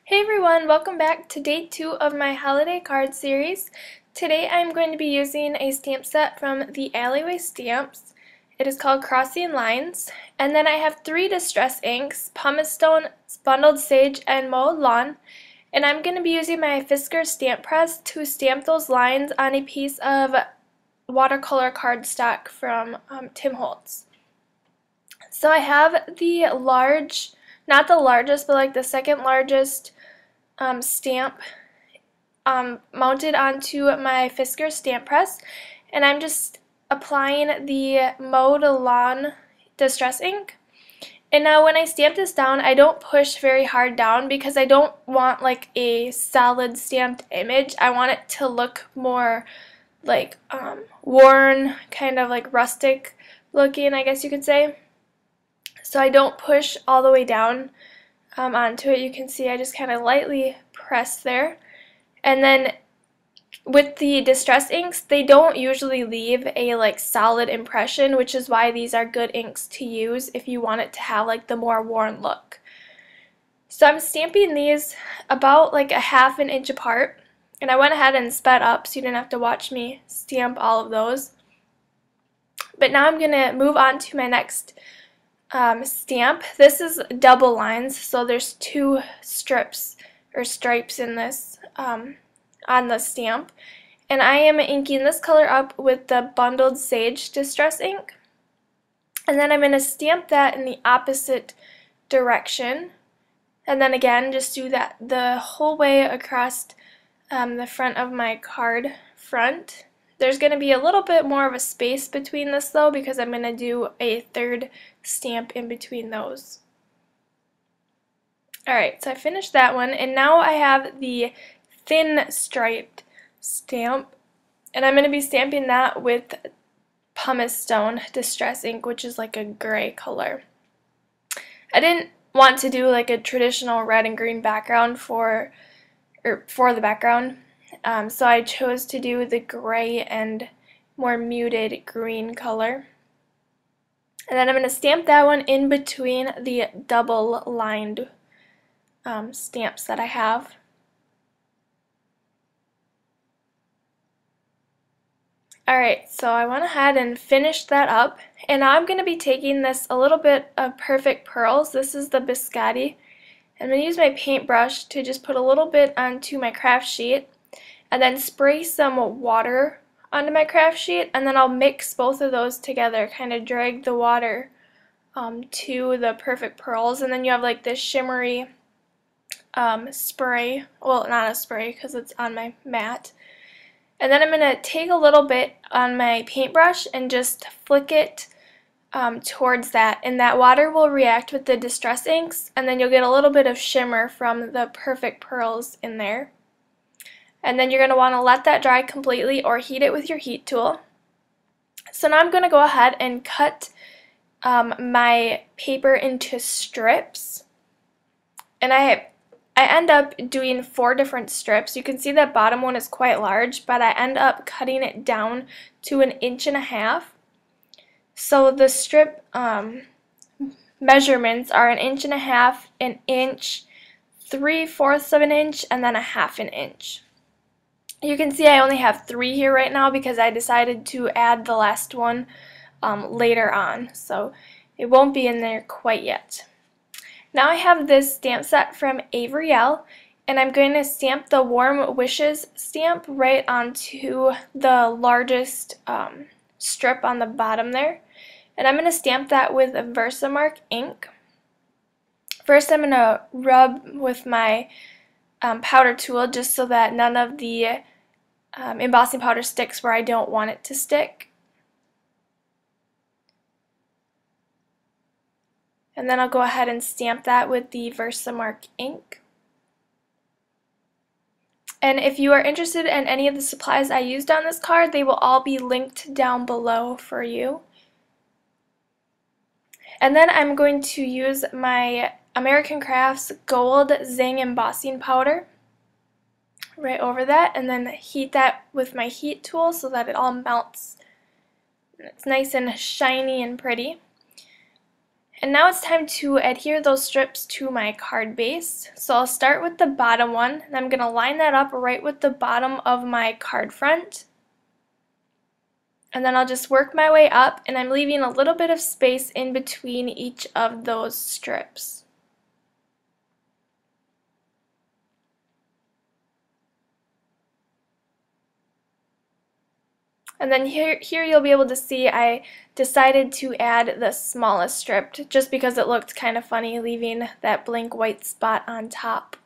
Hey everyone, welcome back to day 2 of my holiday card series. Today I'm going to be using a stamp set from the Alleyway Stamps. It is called Crossing Lines. And then I have 3 distress inks, Pumice Stone, Bundled Sage, and Mowed Lawn. And I'm going to be using my Fisker stamp press to stamp those lines on a piece of watercolor cardstock from Tim Holtz. So I have the large, not the largest, but like the second largest stamp mounted onto my Fisker stamp press, and I'm just applying the Mowed Lawn distress ink. And now when I stamp this down, I don't push very hard down because I don't want like a solid stamped image. I want it to look more like worn, kind of like rustic looking, I guess you could say. So I don't push all the way down onto it. You can see I just kind of lightly press there. And then with the distress inks, they don't usually leave a like solid impression, which is why these are good inks to use if you want it to have like the more worn look. So I'm stamping these about like a ½ inch apart, and I went ahead and sped up so you didn't have to watch me stamp all of those. But now I'm going to move on to my next stamp. This is double lines, so there's 2 strips or stripes in this on the stamp, and I am inking this color up with the Bundled Sage distress ink, and then I'm going to stamp that in the opposite direction, and then again just do that the whole way across the front of my card front. There's going to be a little bit more of a space between this though, because I'm going to do a 3rd stamp in between those. Alright, so I finished that one, and now I have the thin striped stamp, and I'm going to be stamping that with Pumice Stone distress ink, which is like a gray color. I didn't want to do like a traditional red and green background for the background. So I chose to do the gray and more muted green color. And then I'm going to stamp that one in between the double lined stamps that I have. Alright, so I went ahead and finished that up, and now I'm going to be taking this a little bit of Perfect Pearls. This is the Biscotti. I'm going to use my paintbrush to just put a little bit onto my craft sheet, and then spray some water onto my craft sheet, and then I'll mix both of those together, kind of drag the water to the Perfect Pearls, and then you have like this shimmery spray, well not a spray because it's on my mat. And then I'm going to take a little bit on my paintbrush and just flick it towards that, and that water will react with the distress inks, and then you'll get a little bit of shimmer from the Perfect Pearls in there. And then you're going to want to let that dry completely or heat it with your heat tool. So now I'm going to go ahead and cut my paper into strips, and I end up doing 4 different strips. You can see that bottom one is quite large, but I end up cutting it down to 1.5 inches. So the strip measurements are 1.5 inches, 1 inch, 3/4 of an inch, and then 1/2 inch. You can see I only have 3 here right now because I decided to add the last one later on, so it won't be in there quite yet. Now I have this stamp set from Avery Elle, and I'm going to stamp the Warm Wishes stamp right onto the largest strip on the bottom there. And I'm going to stamp that with Versamark ink. First I'm going to rub with my powder tool just so that none of the embossing powder sticks where I don't want it to stick. And then I'll go ahead and stamp that with the Versamark ink. And if you are interested in any of the supplies I used on this card, they will all be linked down below for you. And then I'm going to use my American Crafts Gold Zing Embossing Powder right over that, and then heat that with my heat tool so that it all melts It's nice and shiny and pretty. And now it's time to adhere those strips to my card base. So I'll start with the bottom one, and I'm going to line that up right with the bottom of my card front. And then I'll just work my way up, and I'm leaving a little bit of space in between each of those strips. And then here you'll be able to see I decided to add the smallest strip just because it looked kind of funny leaving that blank white spot on top.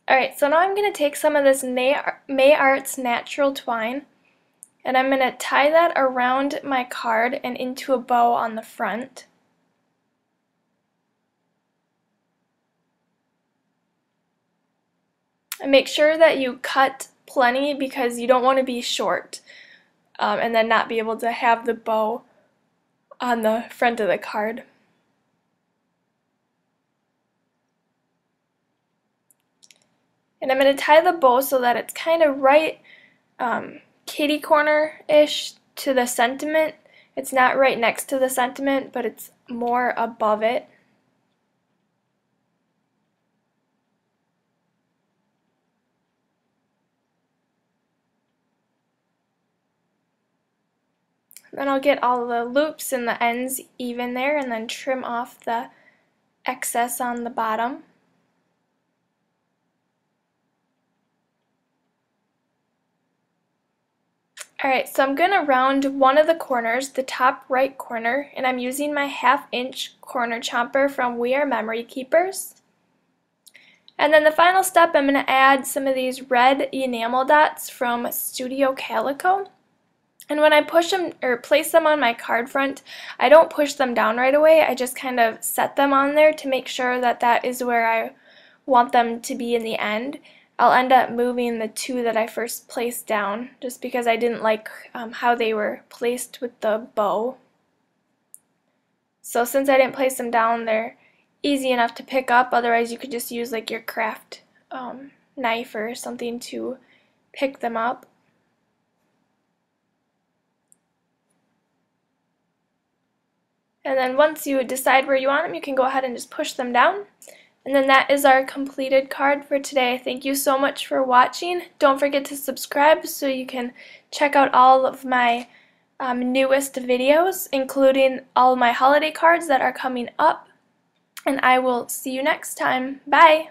Alright, so now I'm going to take some of this May Arts natural twine, and I'm going to tie that around my card and into a bow on the front. And make sure that you cut plenty because you don't want to be short and then not be able to have the bow on the front of the card. And I'm going to tie the bow so that it's kind of right kitty corner-ish to the sentiment. It's not right next to the sentiment, but it's more above it. Then I'll get all the loops and the ends even there and then trim off the excess on the bottom. Alright, so I'm going to round one of the corners, the top right corner, and I'm using my 1/2 inch corner chomper from We Are Memory Keepers. And then the final step, I'm going to add some of these red enamel dots from Studio Calico. And when I push them or place them on my card front, I don't push them down right away. I just kind of set them on there to make sure that that is where I want them to be in the end. I'll end up moving the two that I first placed down just because I didn't like how they were placed with the bow. So since I didn't place them down, they're easy enough to pick up. Otherwise you could just use like your craft knife or something to pick them up. And then once you decide where you want them, you can go ahead and just push them down. And then that is our completed card for today. Thank you so much for watching. Don't forget to subscribe so you can check out all of my newest videos, including all of my holiday cards that are coming up. And I will see you next time. Bye!